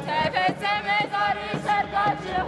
ተፈጸመ ዛሬ ሰርጋችሁ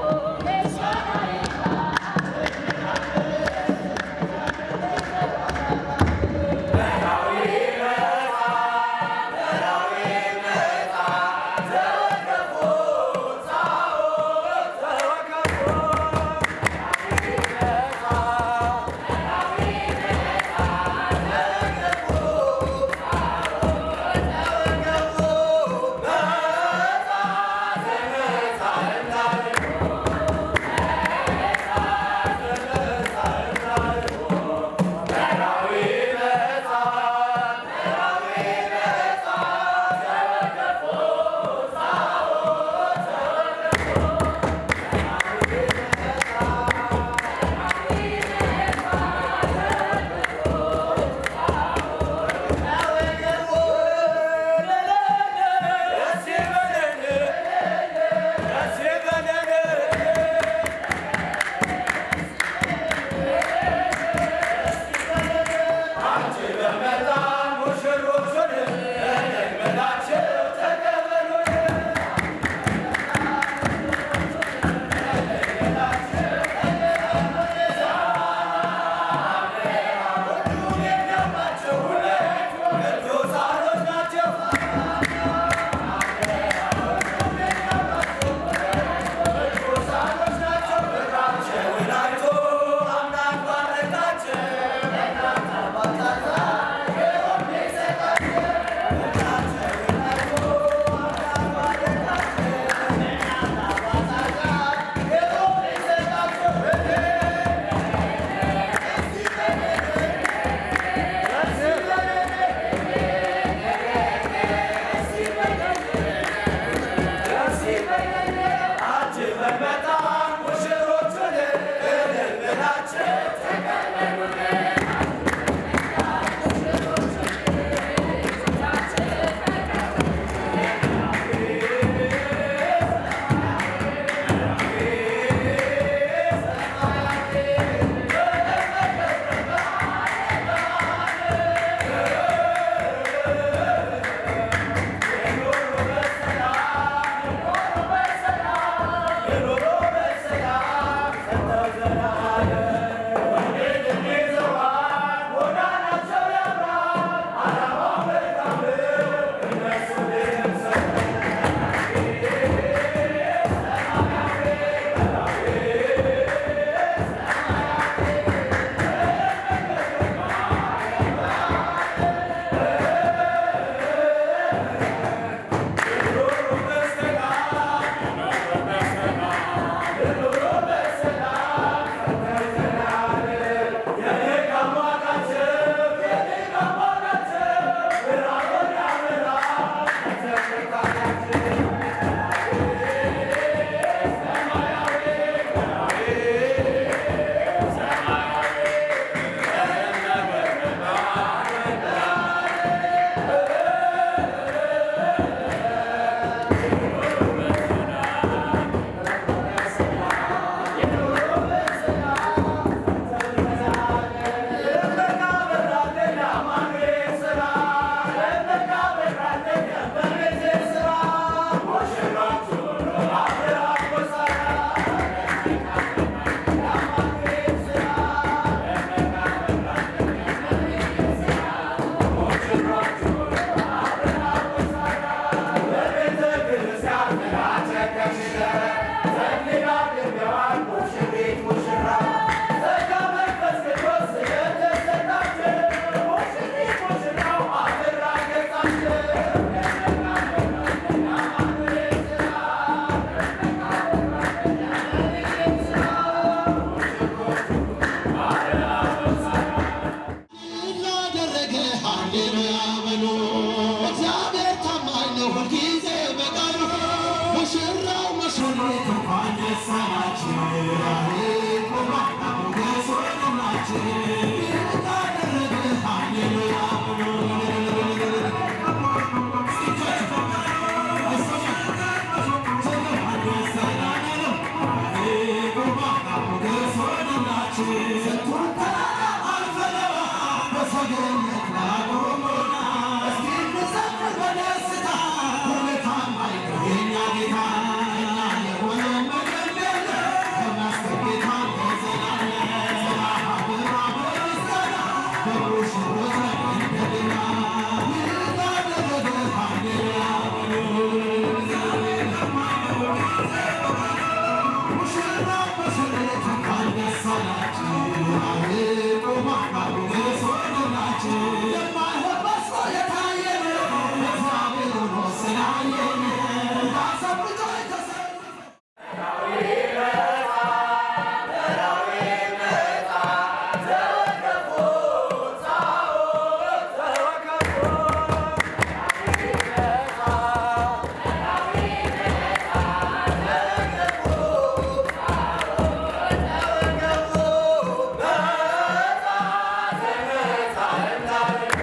Amen.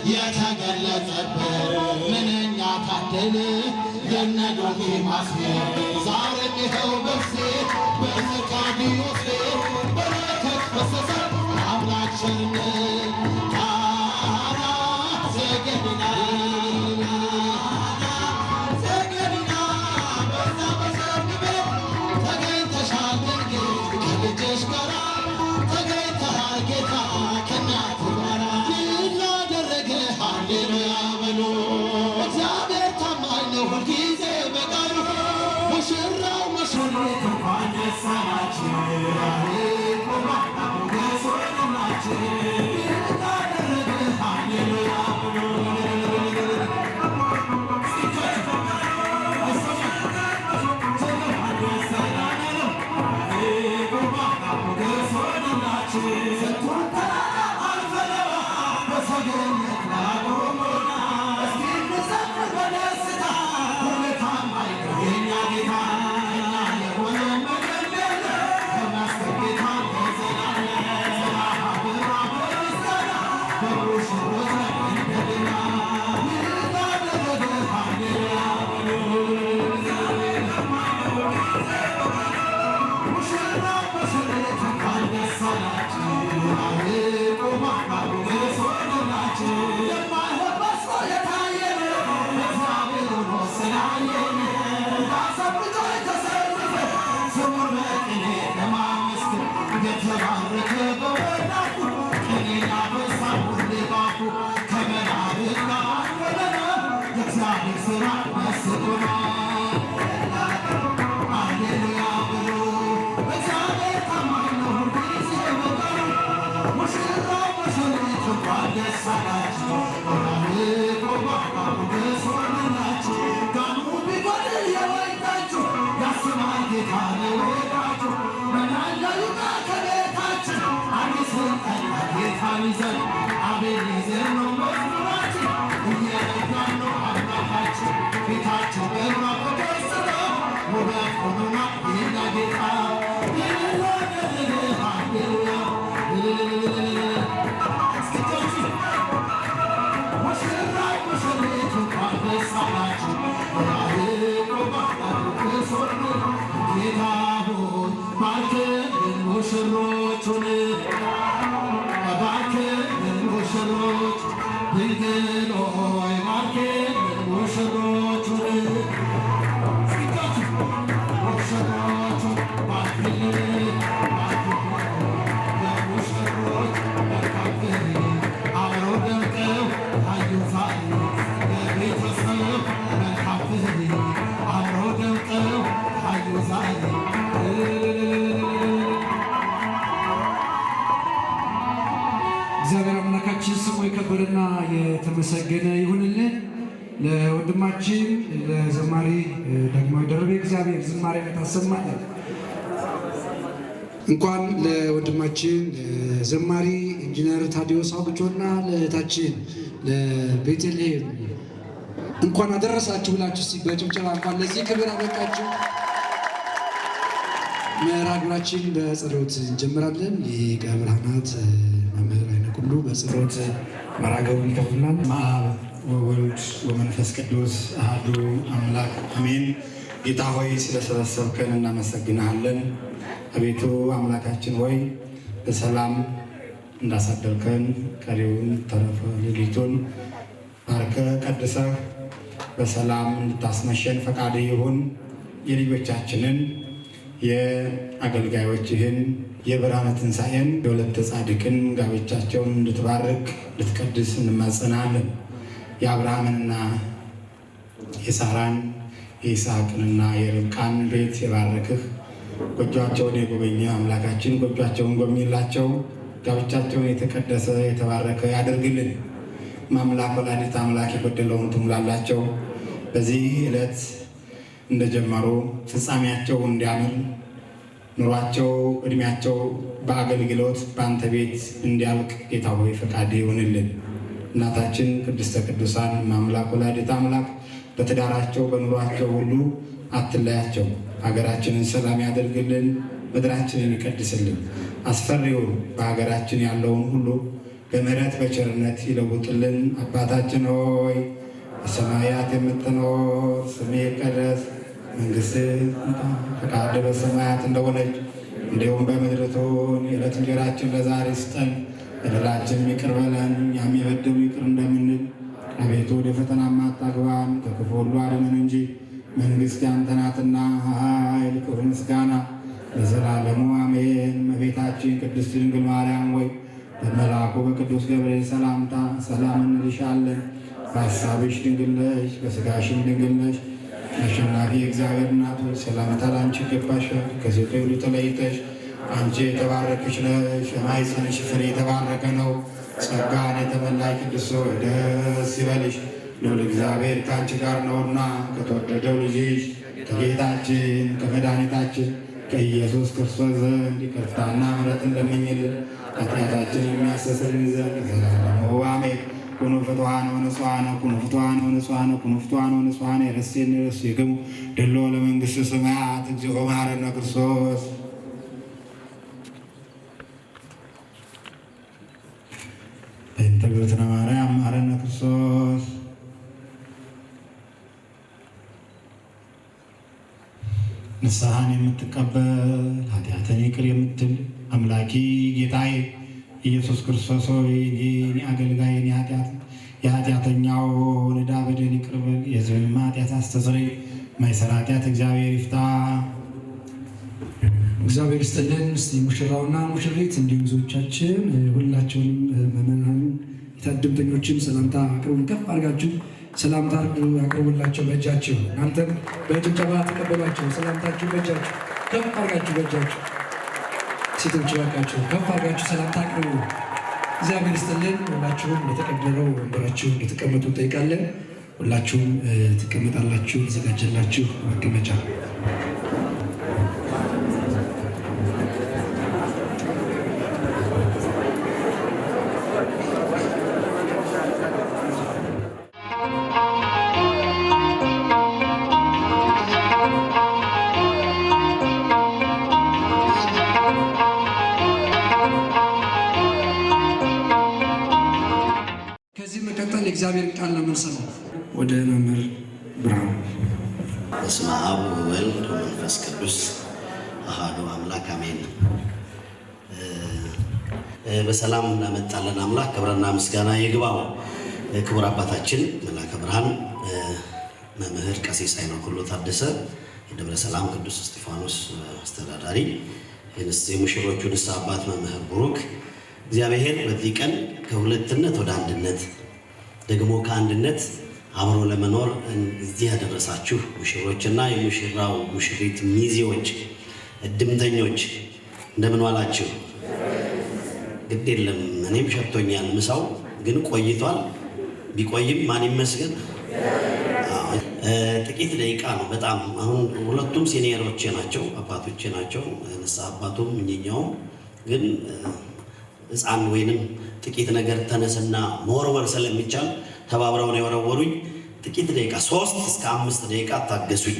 يتجلى من ينادي ماسك زارك ጌታ ከእናቱ ጋራ ድል ላደረገ ሃሌሉያ በሉ። እግዚአብሔር ታማኝ ነው ሁልጊዜ በቃሉ። ሙሽራው ሙሽሪት እንኳን ደስ አላችሁ ሞገስ ሆነላችሁ ድል ላደረገ ሃሌሉያ በሉ። እግዚአብሔር አምላካችን ስሙ የከበረና የተመሰገነ ይሁንልን። ለወንድማችን ለዘማሪ ዳግማዊ ደርቤ እግዚአብሔር ዝማሬ ታሰማለን። እንኳን ለወንድማችን ዘማሪ ኢንጂነር ታዲዮስ አውግቾና ለእህታችን ለቤተልሔም እንኳን አደረሳችሁ ብላችሁ በጭብጨባ እንኳን ለዚህ ክብር አበቃችሁ። መርሃ ግብራችን በጸሎት እንጀምራለን። ሊቀ ብርሃናት መምህር አይነኩሉ በጸሎት መርሃ ግብሩን ይከፍቱናል። አብ ወወልድ ወመንፈስ ቅዱስ አሐዱ አምላክ አሜን። ጌታ ሆይ ስለሰበሰብከን እናመሰግንሃለን። አቤቱ አምላካችን ሆይ በሰላም እንዳሳደርከን ቀሪውን ተረፈ ሌሊቱን ባርከ ቀድሰህ በሰላም እንድታስመሸን ፈቃድ ይሁን። የልጆቻችንን የአገልጋዮችህን የብርሃነ ትንሣኤን የወለተ ጻድቅን ጋብቻቸውን እንድትባርክ እንድትቀድስ እንማጸናለን። የአብርሃምንና የሳራን የይስሐቅንና የርብቃን ቤት የባረክህ ጎጇቸውን የጎበኘ አምላካችን ጎጇቸውን ጎብኝላቸው። ጋብቻቸውን የተቀደሰ የተባረከ ያደርግልን። ማምላክ ወላዲተ አምላክ የጎደለውን ትሙላላቸው። በዚህ ዕለት እንደጀመሩ ፍጻሜያቸው እንዲያምር ኑሯቸው ዕድሜያቸው በአገልግሎት በአንተ ቤት እንዲያልቅ ጌታ ሆይ ፈቃድ ይሁንልን። እናታችን ቅድስተ ቅዱሳን ማምላክ ወላዲተ አምላክ በትዳራቸው በኑሯቸው ሁሉ አትለያቸው። ሀገራችንን ሰላም ያደርግልን፣ ምድራችንን ይቀድስልን። አስፈሪውን በሀገራችን ያለውን ሁሉ በምሕረት በቸርነት ይለውጥልን። አባታችን ሆይ በሰማያት የምትኖር ስምህ ይቀደስ፣ መንግሥትህ ትምጣ፣ ፈቃድህ በሰማያት እንደሆነች እንዲሁም በምድር ትሁን። የዕለት እንጀራችንን ለዛሬ ስጠን፣ በደላችንን ይቅር በለን እኛም የበደሉንን ይቅር እንደምንል። አቤቱ ወደ ፈተና አታግባን፣ ከክፉ ሁሉ አድነን እንጂ መንግሥት ያንተ ናትና ኃይል፣ ክብር፣ ምስጋና ለዘላለሙ አሜን። እመቤታችን ቅድስት ድንግል ማርያም ወይ በመልአኩ በቅዱስ ገብርኤል ሰላምታ ሰላም እንልሻለን። በሐሳብሽ ድንግል ነሽ፣ በሥጋሽም ድንግል ነሽ። አሸናፊ እግዚአብሔር እናት ሆይ ሰላምታ ላንቺ ይገባሻል። ከሴቶች ሁሉ ተለይተሽ አንቺ የተባረክሽ ነሽ፣ የማኅፀንሽ ፍሬ የተባረከ ነው። ጸጋን የተመላሽ ቅድስት ሆይ ደስ ይበልሽ፣ ልዑል እግዚአብሔር ከአንቺ ጋር ነውና ከተወደደው ልጅሽ ከጌታችን ከመድኃኒታችን ከኢየሱስ ክርስቶስ ዘንድ ይቅርታና ምሕረትን ለምኝልን ኃጢአታችንን የሚያስተሰርይ ዘንድ ለዘላለሙ አሜን። ኩኑ ፍቱሐነ ወንጹሐነ ኩኑ ፍቱሐነ ወንጹሐነ ኩኑ ፍቱሐነ ወንጹሐነ የረሴን ረሴክሙ ድሎ ለመንግሥተ ሰማያት እግዚኦ መሐረነ ክርስቶስ። በእንተ እግዝእትነ ማርያም መሐረነ ክርስቶስ። ንስሐን የምትቀበል ኃጢአትን ይቅር የምትል አምላኪ ጌታዬ ኢየሱስ ክርስቶስ ሆይ እኔ አገልጋይን የኃጢአተኛውን ዕዳ በደል ይቅር በል፣ የሕዝብንም ኃጢአት አስተስርይ። ማይሰራ ኃጢአት እግዚአብሔር ይፍታ። እግዚአብሔር ይስጥልን። እስቲ ሙሽራውና ሙሽሪት እንዲሁም ብዙዎቻችን ሁላቸውንም ምዕመናን የታደምተኞችን ሰላምታ አቅርቡን። ከፍ አድርጋችሁ ሰላምታ አቅርቡላቸው በእጃችሁ። እናንተም በጭብጨባ ተቀበሏቸው። ሰላምታችሁ በእጃችሁ ከፍ አድርጋችሁ በእጃችሁ። ሴቶች እባካችሁ ከፍ አድርጋችሁ ሰላምታ አቅርቡ። እግዚአብሔር ይስጥልን። ሁላችሁም በተቀደረው ወንበራችሁ እንድትቀመጡ እንጠይቃለን። ሁላችሁም ትቀመጣላችሁ። ተዘጋጀላችሁ መቀመጫ። እግዚአብሔር ቃል ለመንሰማው ወደ መምህር ብርሃኑ። በስመ አብ ወወልድ ወመንፈስ ቅዱስ አሐዱ አምላክ አሜን። በሰላም ላመጣልን አምላክ ክብርና ምስጋና ይግባው። ክቡር አባታችን መላከ ብርሃን መምህር ቀሲስ አይነኩሉ ታደሰ የደብረ ሰላም ቅዱስ እስጢፋኖስ አስተዳዳሪ፣ የሙሽሮቹ ንስሐ አባት መምህር ቡሩክ፣ እግዚአብሔር በዚህ ቀን ከሁለትነት ወደ አንድነት ደግሞ ከአንድነት አብሮ ለመኖር እዚህ ያደረሳችሁ ሙሽሮችና የሙሽራው ሙሽሪት ሚዜዎች፣ እድምተኞች እንደምን ዋላችሁ? ግድ የለም እኔም ሸቶኛል። ምሳው ግን ቆይቷል። ቢቆይም ማን ይመስገን ጥቂት ደቂቃ ነው። በጣም አሁን ሁለቱም ሲኒየሮቼ ናቸው፣ አባቶቼ ናቸው። ንስሐ አባቱም እኛኛውም ግን ሕፃን ወይንም ጥቂት ነገር ተነስና መወርወር ስለሚቻል ተባብረው ነው የወረወሩኝ። ጥቂት ደቂቃ 3 እስከ 5 ደቂቃ ታገሱኝ።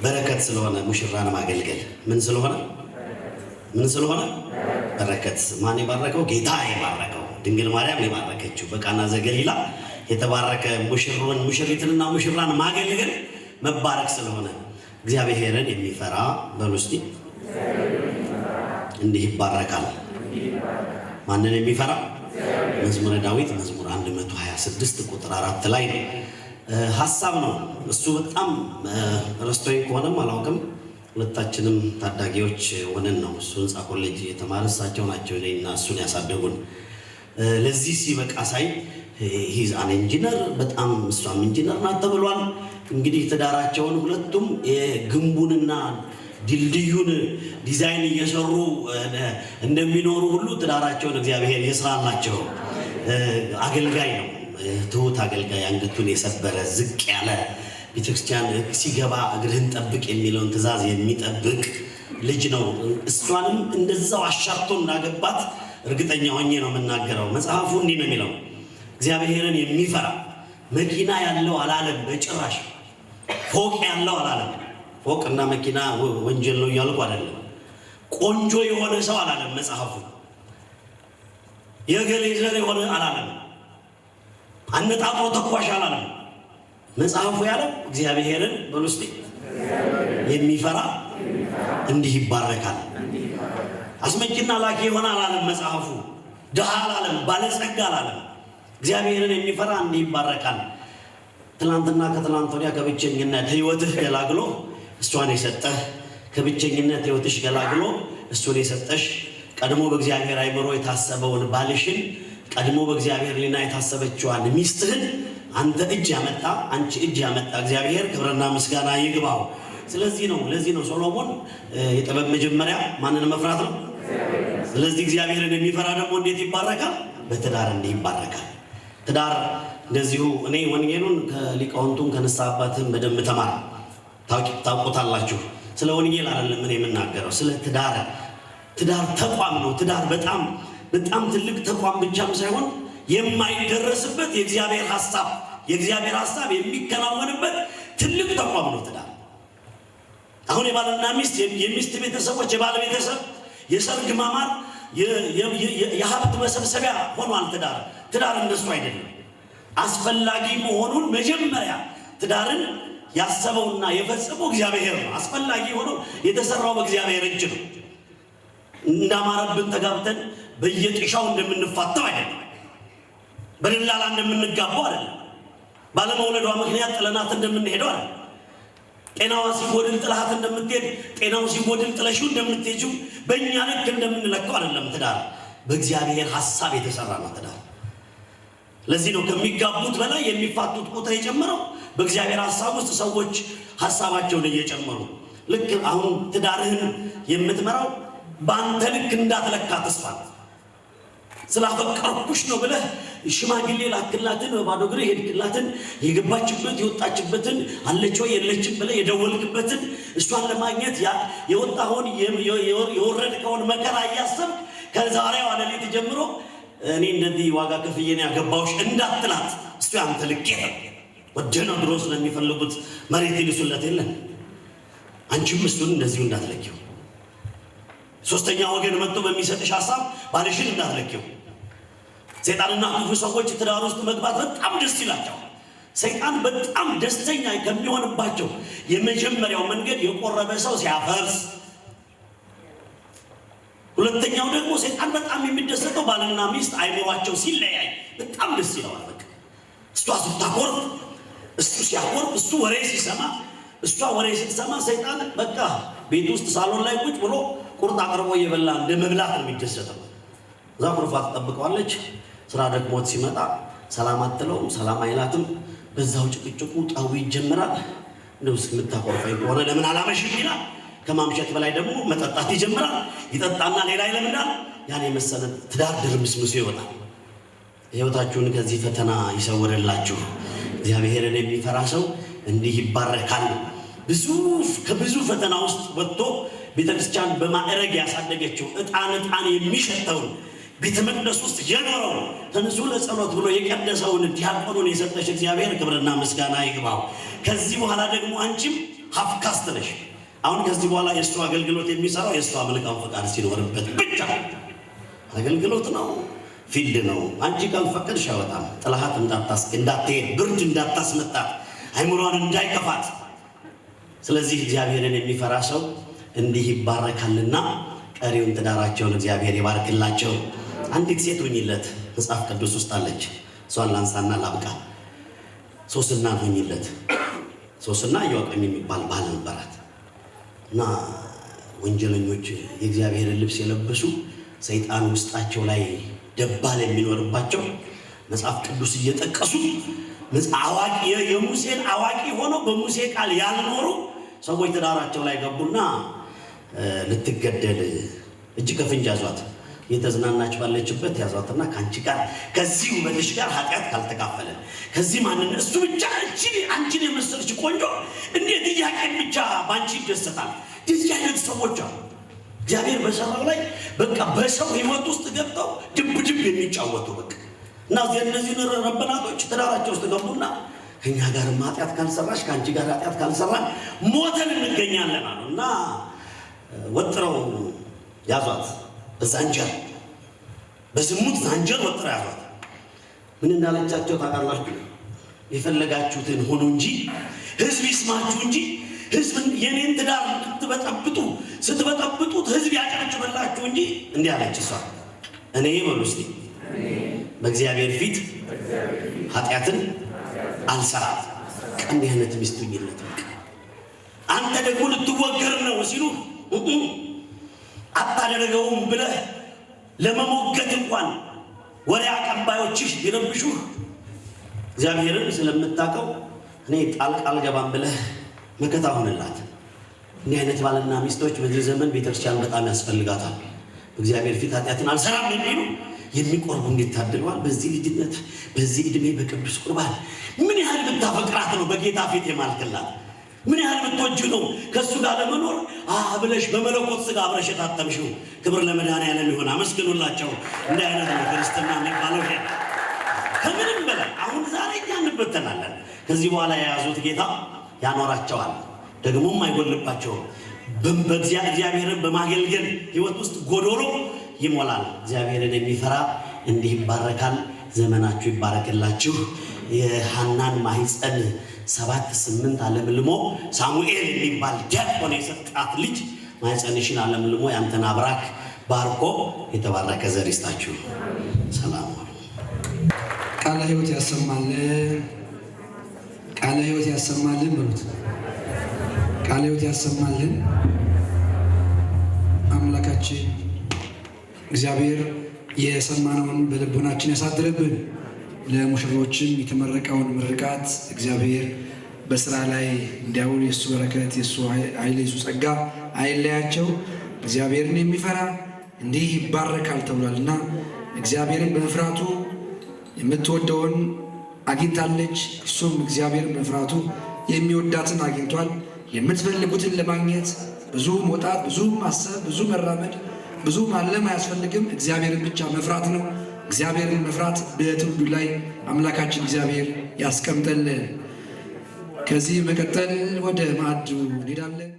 በረከት ስለሆነ ሙሽራን ማገልገል ምን ስለሆነ በረከት። ማን የባረከው? ጌታ የባረከው፣ ድንግል ማርያም የባረከችው በቃና ዘገሊላ የተባረከ ሙሽሪትንና ሙሽራን ማገልገል መባረክ ስለሆነ እግዚአብሔርን የሚፈራ በሉ እስቲ እንዲህ ይባረካል። ማንን የሚፈራ? መዝሙረ ዳዊት መዝሙር 126 ቁጥር 4 ላይ ነው። ሐሳብ ነው እሱ። በጣም ረስቶኝ ከሆነም አላውቅም። ሁለታችንም ታዳጊዎች ሆነን ነው እሱ ህንፃ ኮሌጅ የተማረ እሳቸው ናቸው እኔና እሱን ያሳደጉን። ለዚህ ሲበቃ ሳይ ሂዝ አን ኢንጂነር፣ በጣም እሷም ኢንጂነር ናት ተብሏል። እንግዲህ ትዳራቸውን ሁለቱም የግንቡንና ድልድዩን ዲዛይን እየሰሩ እንደሚኖሩ ሁሉ ትዳራቸውን እግዚአብሔር ይስራላቸው። አገልጋይ ነው፣ ትሁት አገልጋይ፣ አንገቱን የሰበረ ዝቅ ያለ ቤተክርስቲያን ሲገባ እግርህን ጠብቅ የሚለውን ትእዛዝ የሚጠብቅ ልጅ ነው። እሷንም እንደዛው አሻርቶ እንዳገባት እርግጠኛ ሆኜ ነው የምናገረው። መጽሐፉ እንዲህ ነው የሚለው፣ እግዚአብሔርን የሚፈራ መኪና ያለው አላለም፣ በጭራሽ ፎቅ ያለው አላለም። ፎቅና መኪና ወንጀል ነው እያልኩ አይደለም። ቆንጆ የሆነ ሰው አላለም መጽሐፉ። የገሌ ዘር የሆነ አላለም። አነጣጥሮ ተኳሽ አላለም መጽሐፉ። ያለው እግዚአብሔርን በውስጥ የሚፈራ እንዲህ ይባረካል። አስመጭና ላኪ የሆነ አላለም መጽሐፉ። ድሃ አላለም፣ ባለጸጋ አላለም። እግዚአብሔርን የሚፈራ እንዲህ ይባረካል። ትናንትና ከትናንት ወዲያ ከብቸኝነት ህይወትህ ገላግሎ እሷን የሰጠህ፣ ከብቸኝነት ህይወትሽ ገላግሎ እሱን የሰጠሽ፣ ቀድሞ በእግዚአብሔር አይምሮ የታሰበውን ባልሽን ቀድሞ በእግዚአብሔር ሊና የታሰበችዋን ሚስትህን አንተ እጅ ያመጣ አንቺ እጅ ያመጣ እግዚአብሔር ክብርና ምስጋና ይግባው። ለዚህ ነው ሶሎሞን የጥበብ መጀመሪያ ማንን መፍራት ነው? ስለዚህ እግዚአብሔርን የሚፈራ ደግሞ እንዴት ይባረካል? በትዳር እንዲህ ይባረካል። ትዳር እንደዚሁ እኔ ወንጌሉን ከሊቃውንቱም ከንስሐ አባትም በደንብ ተማር ታውቁታላችሁ። ስለ ወንጌል አይደለም ምን የምናገረው፣ ስለ ትዳር ተቋም ነው። ትዳር በጣም ትልቅ ተቋም ብቻም ሳይሆን የማይደረስበት የእግዚአብሔር ሐሳብ የሚከናወንበት ትልቅ ተቋም ነው ትዳር። አሁን የባልና ሚስት የሚስት ቤተሰቦች የባለ ቤተሰብ የሰርግ ማማር የሀብት መሰብሰቢያ ሆኗል ትዳር እንደሱ አይደለም። አስፈላጊ መሆኑን መጀመሪያ ትዳርን ያሰበውና የፈጸመው እግዚአብሔር ነው። አስፈላጊ ሆኖ የተሰራው በእግዚአብሔር እጅ ነው። እንዳማረብን ተጋብተን በየጥሻው እንደምንፋታው አይደለም። በደላላ እንደምንጋባው አይደለም። ባለመውለዷ ምክንያት ጥለናት እንደምንሄደው አይደለም። ጤናዋ ሲጎድል ጥላት እንደምትሄድ ጤናው ሲጎድል ጥለሽው እንደምትሄጂው በእኛ ልክ እንደምንለካው አይደለም። ትዳር በእግዚአብሔር ሐሳብ የተሰራ ነው ትዳር። ለዚህ ነው ከሚጋቡት በላይ የሚፋቱት ቁጥር የጨመረው። በእግዚአብሔር ሐሳብ ውስጥ ሰዎች ሐሳባቸውን እየጨመሩ ልክ አሁን ትዳርህን የምትመራው በአንተ ልክ እንዳትለካ ተስፋ ስላፈቀርኩሽ ነው ብለህ ሽማግሌ ላክላትን በባዶ እግር ሄድክላትን የገባችበት የወጣችበትን አለች ወይ የለችም ብለህ የደወልክበትን እሷን ለማግኘት የወጣውን የወረድከውን መከራ እያሰብክ ከዛሬዋ ሌሊት ጀምሮ እኔ እንደዚህ ዋጋ ከፍዬ ነው ያገባሁሽ እንዳትላት። እሱ ያንተ ልኬት ወደነው ድሮ ስለሚፈልጉት መሬት ይልሱለት የለን። አንቺም እሱን እንደዚሁ እንዳትለኪው። ሶስተኛ ወገን መጥቶ በሚሰጥሽ ሐሳብ ባልሽን እንዳትለኪው። ሰይጣንና ክፉ ሰዎች ትዳር ውስጥ መግባት በጣም ደስ ይላቸዋል። ሰይጣን በጣም ደስተኛ ከሚሆንባቸው የመጀመሪያው መንገድ የቆረበ ሰው ሲያፈርስ፣ ሁለተኛው ደግሞ ሰይጣን በጣም የሚደሰተው ባልና ሚስት አይምሯቸው ሲለያይ በጣም ደስ ይለዋል። በቃ እሷ ስታኮርፍ እሱ ሲያኮርፍ፣ እሱ ወሬ ሲሰማ እሷ ወሬ ስትሰማ ሰይጣን በቃ ቤት ውስጥ ሳሎን ላይ ቁጭ ብሎ ቁርጥ አቅርቦ እየበላ እንደ መብላት ነው የሚደሰተው። እዛ ቁርፋ ትጠብቀዋለች። ስራ ደክሞት ሲመጣ ሰላም አትለውም፣ ሰላም አይላትም። በዛው ጭቅጭቁ ጣው ይጀምራል። እንደውስ የምታቆርፈኝ ከሆነ ለምን አላመሽም ይላል። ከማምሸት በላይ ደግሞ መጠጣት ይጀምራል። ይጠጣና ሌላ ይለምዳል። ያን የመሰለ ትዳር ድርምስምሱ ይወጣል። ሕይወታችሁን ከዚህ ፈተና ይሰውርላችሁ። እግዚአብሔርን የሚፈራ ሰው እንዲህ ይባረካል። ከብዙ ፈተና ውስጥ ወጥቶ ቤተክርስቲያን በማዕረግ ያሳደገችው ዕጣን የሚሸተውን ቤተ መቅደስ ውስጥ የኖረው ተንሱ ለጸሎት ብሎ የቀደሰውን ዲያቆኑን የሰጠሽ እግዚአብሔር ክብርና ምስጋና ይግባው። ከዚህ በኋላ ደግሞ አንቺም ሀፍካስት ነሽ። አሁን ከዚህ በኋላ የእሱ አገልግሎት የሚሰራው የእሱ መልካም ፈቃድ ሲኖርበት ብቻ አገልግሎት ነው፣ ፊልድ ነው። አንቺ ካልፈቀድሽ አይወጣም። ጥላሃት እንዳትሄድ፣ ብርድ እንዳታስመጣት፣ አይምሯን እንዳይከፋት። ስለዚህ እግዚአብሔርን የሚፈራ ሰው እንዲህ ይባረካልና ቀሪውን ትዳራቸውን እግዚአብሔር ይባርክላቸው። አንዲት ሴት ሁኝለት መጽሐፍ ቅዱስ ውስጥ አለች። እሷን ላንሳና ላብቃ። ሶስና ሁኝለት። ሶስና ኢዮአቄም የሚባል ባል ነበራት እና ወንጀለኞች የእግዚአብሔርን ልብስ የለበሱ ሰይጣን ውስጣቸው ላይ ደባል የሚኖርባቸው መጽሐፍ ቅዱስ እየጠቀሱ አዋቂ የሙሴን አዋቂ ሆነው በሙሴ ቃል ያልኖሩ ሰዎች ትዳራቸው ላይ ገቡና ልትገደል እጅ ከፍንጅ ያዟት። የተዝናናች ባለችበት ያዟትና ከአንቺ ጋር ከዚህ ውበትሽ ጋር ኃጢአት ካልተካፈለ ከዚህ ማንን እሱ ብቻ አንቺን የመሰለች ቆንጆ እንዴት ኢያቄም ብቻ ባንቺ ይደሰታል? እንደዚህ አይነት ሰዎች አሉ። እግዚአብሔር በሰራው ላይ በቃ በሰው ሕይወት ውስጥ ገብተው ድብ የሚጫወቱ በቃ እና እነዚህ ረበናቶች ትዳራቸው ውስጥ ገቡና ከኛ ጋር ኃጢአት ካልሰራሽ ከአንቺ ጋር ኃጢአት ካልሰራን ሞተን እንገኛለን አሉ እና ወጥረው ያዟት። በዛንጀር በዝሙት ዛንጀር ወጥረው ያዟት። ምን እንዳለቻቸው ታውቃላችሁ? የፈለጋችሁትን ሆኖ እንጂ ህዝብ ይስማችሁ እንጂ ህዝብ የኔን ትዳር ስትበጠብጡት ህዝብ ያጨበጭበላችሁ እንጂ እንዲህ አለች እሷ። እኔ በሉ እስቲ በእግዚአብሔር ፊት ኃጢአትን አልሰራም። እንዲህ አይነት ሚስት ሁኝለት። አንተ ደግሞ ልትወገር ነው ሲሉ አታደርገውም ብለህ ለመሞገት እንኳን ወሬ አቀባዮችሽ ቢረብሹህ እግዚአብሔርን ስለምታውቀው እኔ ጣልቃ አልገባም ብለህ መከታ ሆነላት። እንዲህ አይነት ባልና ሚስቶች በዚህ ዘመን ቤተክርስቲያን በጣም ያስፈልጋታል። በእግዚአብሔር ፊት ኃጢአትን አልሰራም የሚሉ የሚቆርቡ እንዴት ታድለዋል። በዚህ ልጅነት በዚህ ዕድሜ በቅዱስ ቁርባን ምን ያህል ብታፈቅራት ነው በጌታ ፊት የማልክላት? ምን ያህል ብትወጂ ነው ከእሱ ጋር ለመኖር ብለሽ በመለኮት ሥጋ አብረሽ የታተምሽው? ክብር ለመድኃኔዓለም ይሁን። አመስግኑላቸው። እንዲህ አይነት ነው ክርስትና የሚባለው። ከምንም በላይ አሁን ዛሬ እኛ እንበተናለን። ከዚህ በኋላ የያዙት ጌታ ያኖራቸዋል፣ ደግሞም አይጎልባቸውም። እግዚአብሔርን በማገልገል ሕይወት ውስጥ ጎዶሎ ይሞላል። እግዚአብሔርን የሚፈራ እንዲህ ይባረካል። ዘመናችሁ ይባረክላችሁ። የሐናን ማህፀን 7-8 አለምልሞ ሳሙኤል የሚባል ዲያቆን የሰጣት ልጅ ማህፀንሽን አለምልሞ ያንተን አብራክ ባርኮ የተባረከ ዘር ይስጣችሁ። ሰላም ቃለ ሕይወት ያሰማልን። ቃለ ሕይወት ያሰማልን በሉት። ቃለ ሕይወት ያሰማልን። አምላካችን እግዚአብሔር የሰማነውን በልቦናችን ያሳድርብን። ለሙሽሮችም የተመረቀውን ምርቃት እግዚአብሔር በስራ ላይ እንዲያውል የእሱ በረከት የእሱ ኃይል የእሱ ጸጋ አይለያቸው። እግዚአብሔርን የሚፈራ እንዲህ ይባረካል ተብሏልና እግዚአብሔርን በመፍራቱ የምትወደውን አግኝታለች። እሱም እግዚአብሔርን በመፍራቱ የሚወዳትን አግኝቷል። የምትፈልጉትን ለማግኘት ብዙ መውጣት፣ ብዙ ማሰብ፣ ብዙ መራመድ፣ ብዙ ማለም አያስፈልግም። እግዚአብሔርን ብቻ መፍራት ነው። እግዚአብሔርን መፍራት በትውልዱ ላይ አምላካችን እግዚአብሔር ያስቀምጠልን። ከዚህ መቀጠል ወደ ማዕዱ እንሄዳለን።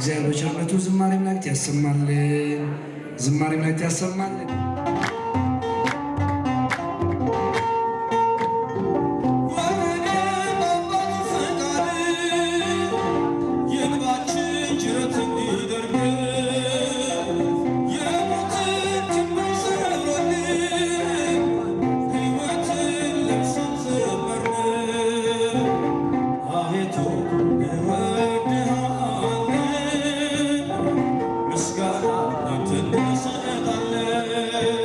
እግዚአብሔር በቸርነቱ ዝማሬ መላእክት ያሰማልን፣ ዝማሬ መላእክት ያሰማልን። ምስጋና አንተን እንሰጣለን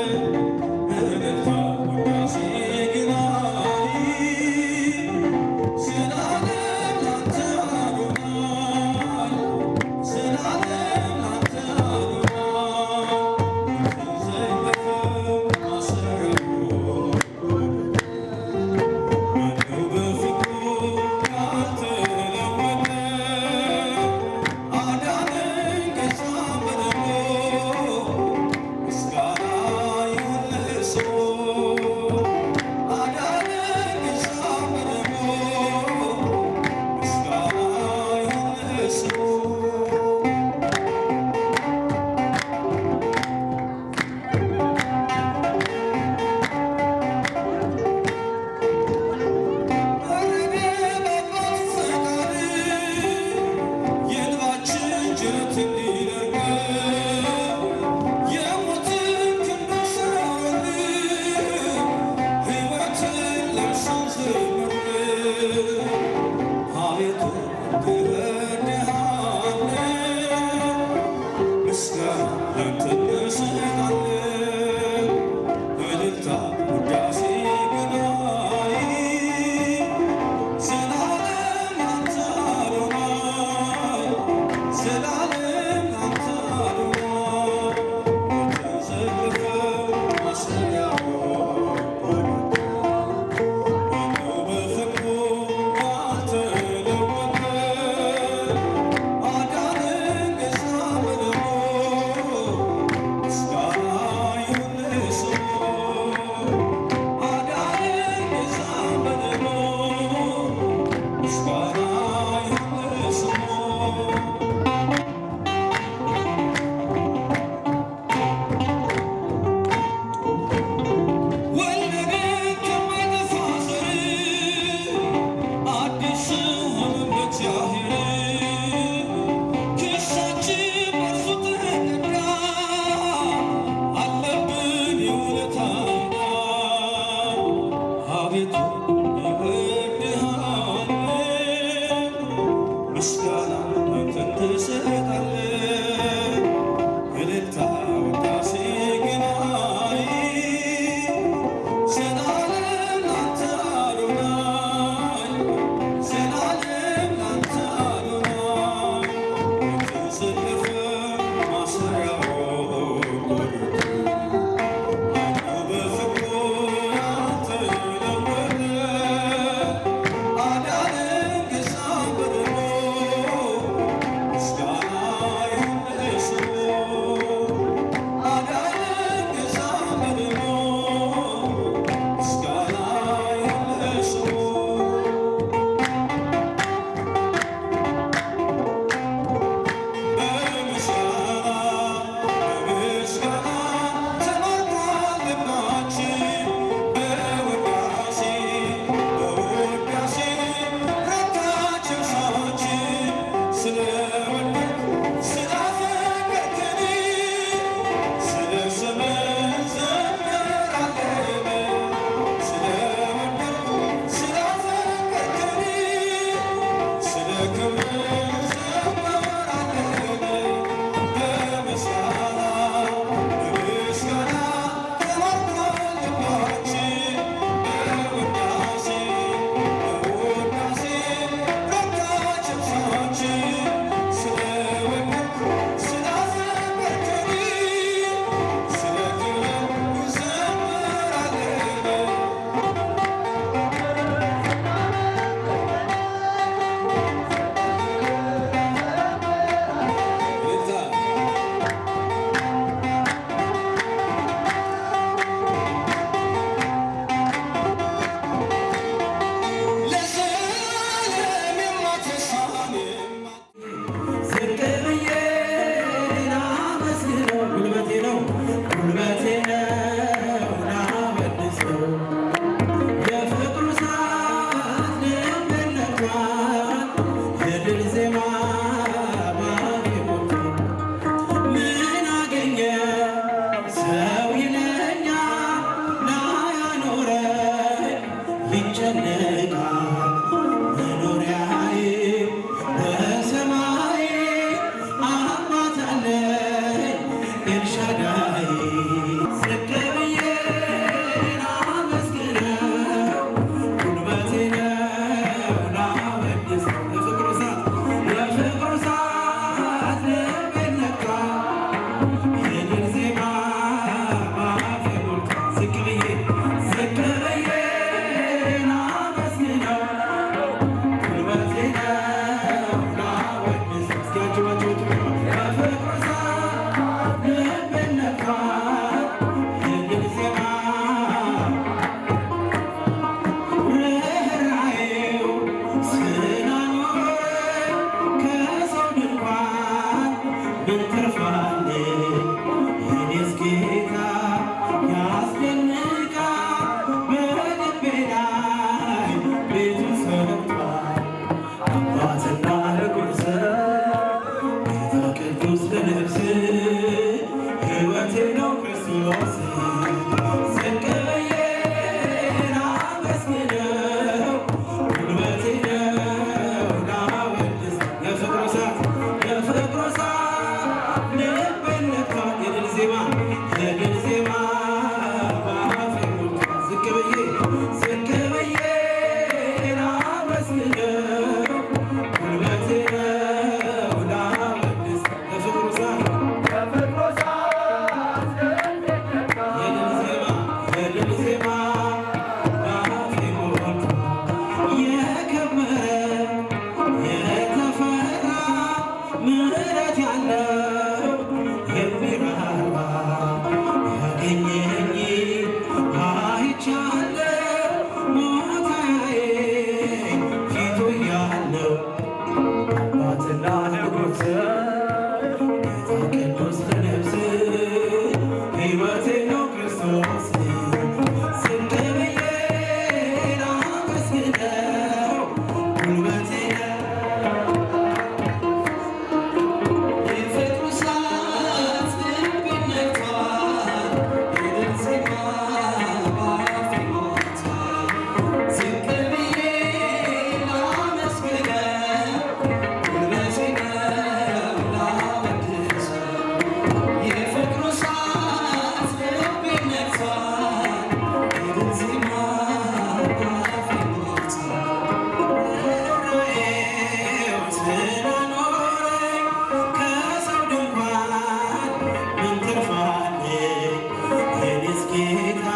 ጌታ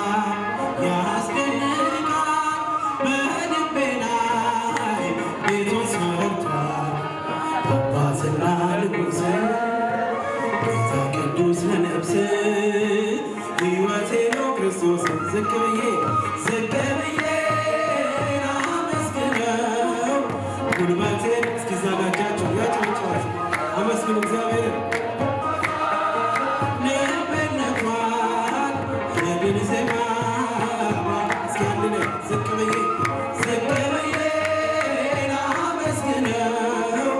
ያስደንቃል በልቤ ላይ ቤቱን ሰርቷል አባትና ንጉሥ ጌታ ቅዱስ ለነፍስ ሕይወቴ ነው ክርስቶስ ዝቅ ብዬ ላመስግነው ጉልበቴን እስኪዘጋጃችሁ ያጨብጭባችሁ አመስግኑ እግዚአብሔርን ልቤን ነክቷል የድል ዜማ እስኪ አንድ ላይ ዝቅ ብዬ ላመስግነው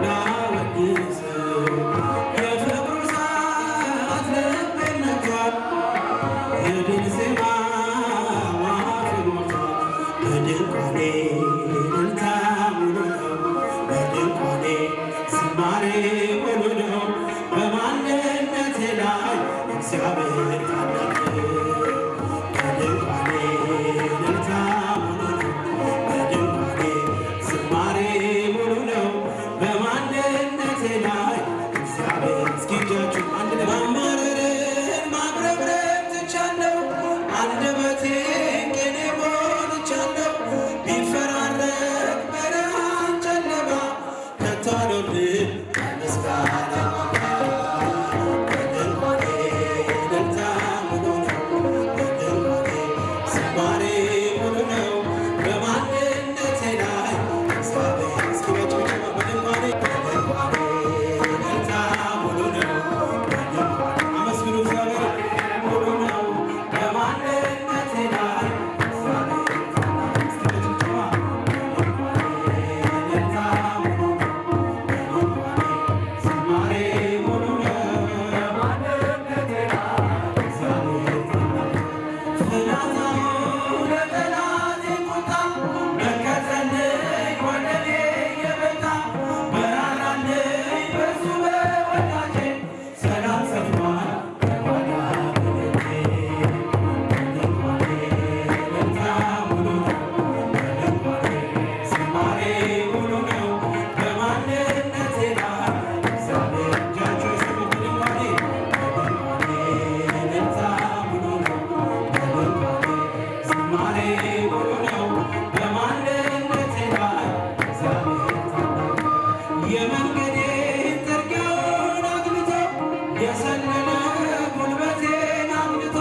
ላወድሰው የፍቅሩ እሳት ልቤን ነክቷል የድል ዜማ አፌን ሞልቷል በድንኳኔ እልልታ ሙሉ ነው በድንኳኔ ዝማሬ ሙሉ ነው በማንነቴ ላይ እግዚአብሔር ታላቅ በድንኳኔ እልልታ ሙሉ ነው በድንኳኔ ዝማሬ ሙሉ ነው በማንነቴ ላይ እግዚአብሔር እስኪ እጃችሁ አንድ ላይ ማማረርን ማጉረምረም ትቻለሁ አንደበቴን ቅኔ ሞልቻለሁ ቢፈራረቅ ብርሃን ጨለማ ከቶ አልወርድም ከምስጋና በድንኳኔ እልልታ ሙሉ ነው በድንኳኔ ዝማሬ ሙሉ ነው በማንነቴ ላይ እግዚአብሔር እስኪ በጭብጨባ በድንኳኔ እልልታ ሙሉ ነው በድንኳኔ አመስግኑ እግዚአብሔር ሙሉ ነው በማንነቴ ላይ እግዚአብሔር እስኪ በጭብጨባ እልልታ ሙሉ ነው በድንኳኔ ዝማሬ ሙሉ ነው በማንነቴ ላይ እግዚአብሔር ፍላጻው ለጠላቴ ቁጣ መከተልኝ ወደ እኔ የመጣ በራራልኝ በእርሱ በወዳጄ ሰላም ሰፍኗል በጓዳ በቤቴ በድንኳኔ እልልታ ሙሉ ነው በድንኳኔ ዝማሬ ሙሉ ነው በማንነቴ ላይ እግዚአብሔር እጃችሁ ይስሙ በድንኳኔ እልልታ ሙሉ ነው በድንኳኔ ዝማሬ ሙሉ ነው በማንነቴ ላይ እግዚአብሔር ታላቅ የመንገዴን ጥርጊያውን አግኝቶ የሰለለ ጉልበቴን አምልቶ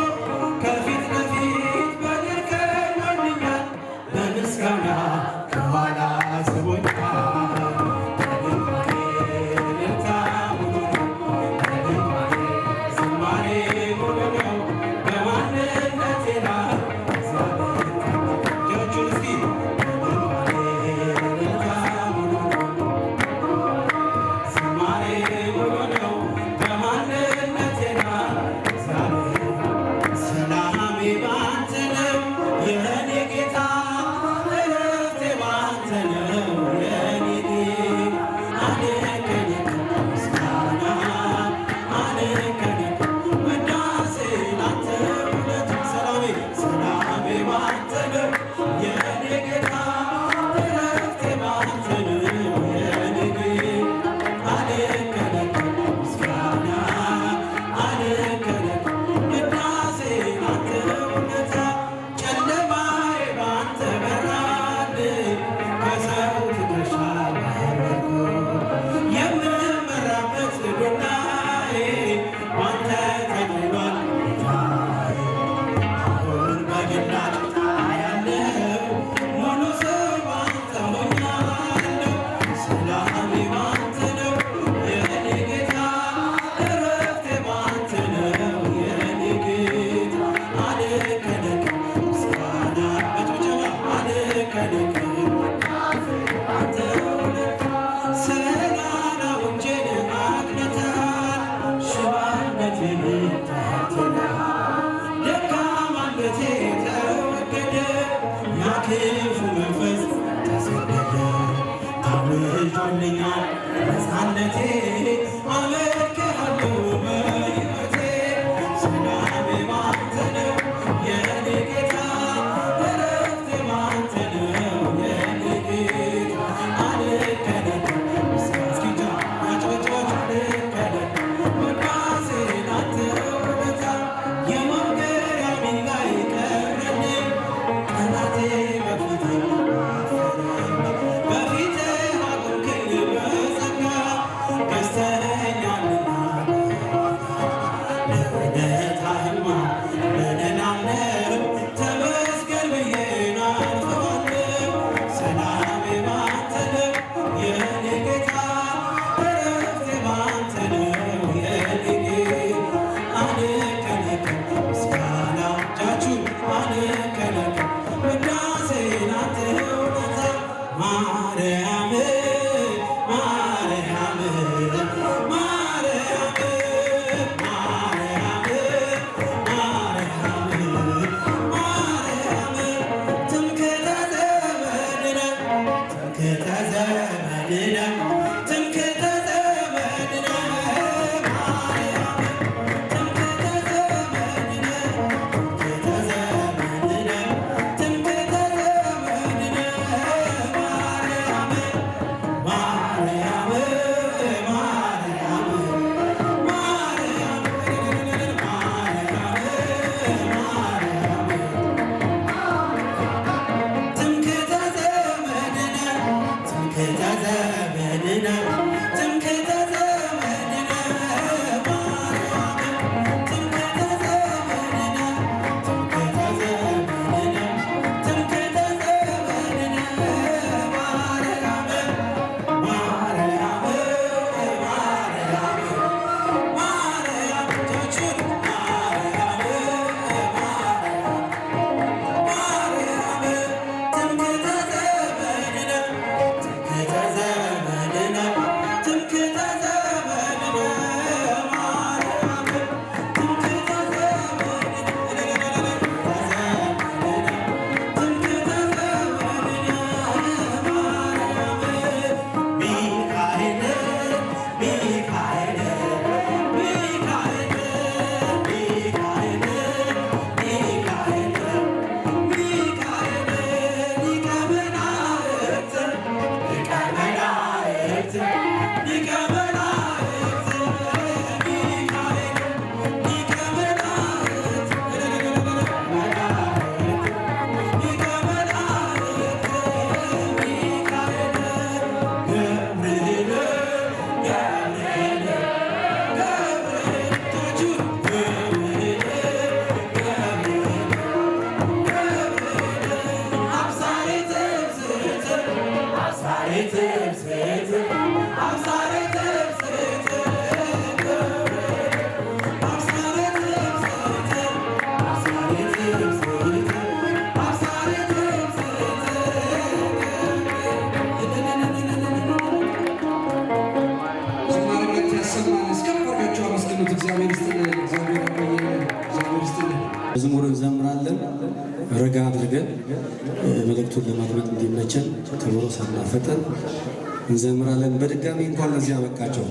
ከፊት ለፊት በድል ከቦኛል በምስጋና ከኋላ ስቦኛል በድንኳኔ እልልታ ሙሉ ነው በድንኳኔ ዝማሬ ሙሉ ነው በማንነቴ ላይ እግዚአብሔር ታላቅ እጃችሁን እስኪ በድንኳኔ እልልታ ሙሉ ነው ዝማሬ ሙሉ ነው በማንነቴ ላይ እግዚአብሔር ሰላሜ ባንተ ነው የእኔ ጌታ እረፍቴ ባንተ ነው የእኔ ጌታ አልከለክል ምስጋና አልከለክል ውዳሴ ላንተ ውለታ ሰላሜ ባንተ ነው የእኔ ጌታ እረፍቴ ባንተ ነው የእኔ ጌታ አልከለክል ምስጋና አልከለክል ውዳሴ ላንተ ውለታ ጨለማዬ ባንተ በራልኝ ከሰው ትከሻ ባረኩ የምመራበት ጎዳዬ ባንተ ተጥሏል ጌታዬ አሁን በግላጭ ታያለሁ ሙሉ ሰው ባንተ ሆኛለሁ ሰላሜ ባንተ ነው የእኔ ጌታ እረፍቴ ባንተ ነው የእኔ ጌታ አልከለክል ምስጋና በጭብጨባ አልከለክል አንተ ውለታ ሰላላውንጄን አቅንተሃል ሽባነቴን ታትናል ደካማነቴ ተወገደ ያ ክፉ መንፈስ ተሰደደ ታውጆልኛል ነፃነቴ አመልክሃለሁ በሕይወቴ ሰላሜ ባንተ ነው የእኔ ጌታ እረፍቴ ባንተ ነው የእኔ ጌታ አልከለክል ምስጋና እስኪ እጃ ያጨበጨባችሁ አልከለክል ውዳሴ ላንተ ውለታ ውለታህማ ምን እላለሁ ተመስገን ብዬ አልፈዋለሁ። ሰላሜ ባንተ ነው የኔ ጌታ እረፍቴ ባንተ ነው የኔ ጌታ አልከለከል ምስጋና እጃችሁ አልከለከል ውዳሴ ላንተ ውለታ ማርያም ማርያም ማርያም ማርያም ማርያም ትምክህተ ዘመድነ ትምክህተ ዘመድነ ትምክህተ ዘመድነ ማርያም ትምክህተ ዘመድነ ትምክህተ ዘመድነ ትምክህተ ዘመድነ ማርያም ማርያም ማርያም ትምክህተ ዘመድነ ትምክህተ ዘመድነ ትምክህተ ዘመድነ ማርያም ትምክህተ ዘመድነ ትምክህተ ዘመድነ ትምክህተ ዘመድነ ማርያም ማርያም ማርያም እጆቹን ማርያም ማርያም ትምክህተ ዘመድነ ትምክህተ ዘመድነ ትምክህተ ዘመድነ ማርያም ትምክህተ ትምክህተ ዘመድነ ማርያም ሚካኤል ሚካኤል ሚካኤል ሚካኤል ሚካኤል ሚካኤል ሊቀ መላእክት ሊቀ መላእክት ሊቀ መላእክት ሚካኤል ሊቀ መላእክት ሊቀ መላእክት ሚካኤል ገብርኤል ገብርኤል ገብርኤል እጆቹን ገብርኤል ገብርኤል አብሳሬ ትምስሕት አብሳሬ ትምስሕት አብሳሬ ትምስሕት ገብርኤል አብሳሬ ትምስሕት አብሳሬ ትምስሕት አብሳሬ ዝማሬ መልእክት ያሰማን። እስከ ወርቃችሁ አመስግኑት። እግዚአብሔር ይስጥልን። እግዚአብሔር ያቆየን። እግዚአብሔር ይስጥልን። መዝሙር እንዘምራለን። ረጋ አድርገን መልእክቱን ለማድመጥ እንዲመቸን ከበሮ ሳናፈጠን እንዘምራለን። በድጋሚ እንኳን ለዚህ አበቃቸው።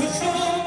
Fish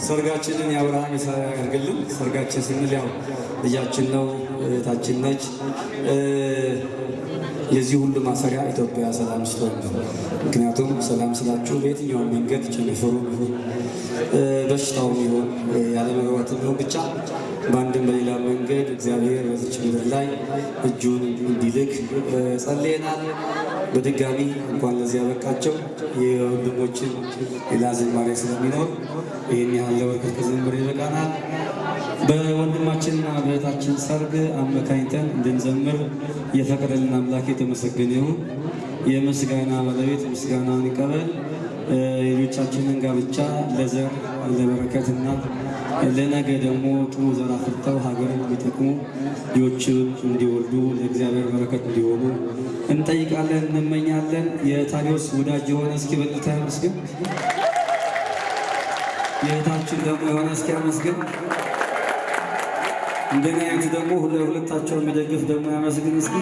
ሰርጋችንን የአብርሃም የሳራ ያድርግልን። ሰርጋችን ስንል ያው ልጃችን ነው፣ እህታችን ነች። የዚህ ሁሉ ማሰሪያ ኢትዮጵያ ሰላም ስትሆን ነው። ምክንያቱም ሰላም ስላችሁ በየትኛውም መንገድ ቸነፈሩ ይሁን በሽታውም ይሁን ያለመግባባትም ይሁን ብቻ በአንድም በሌላ መንገድ እግዚአብሔር በዚች ምድር ላይ እጁን እንዲልክ ጸልየናል። በድጋሚ እንኳን ለዚህ ያበቃቸው። የወንድሞችን ሌላ ዝማሬ ስለሚኖር ይህን ያህል ለበርከት ከዘምር ይበቃናል። በወንድማችንና በእህታችን ሰርግ አመካኝተን እንድንዘምር የፈቀደልን አምላክ የተመሰገነ ይሁን። የምስጋና ባለቤት ምስጋናውን ይቀበል። የልጆቻችንን ጋብቻ ለዘር ለበረከትና ለነገ ደግሞ ጥሩ ዘር አፍርተው ሀገርን የሚጠቅሙ ልጆችን እንዲወልዱ ለእግዚአብሔር በረከት እንዲሆኑ እንጠይቃለን፣ እንመኛለን። የታዲዮስ ወዳጅ የሆነ እስኪ በልታ ያመስግን። የእህታችን ደግሞ የሆነ እስኪ ያመስግን። እንደኔ አይነት ደግሞ ሁለታቸው የሚደግፍ ደግሞ ያመስግን እስኪ።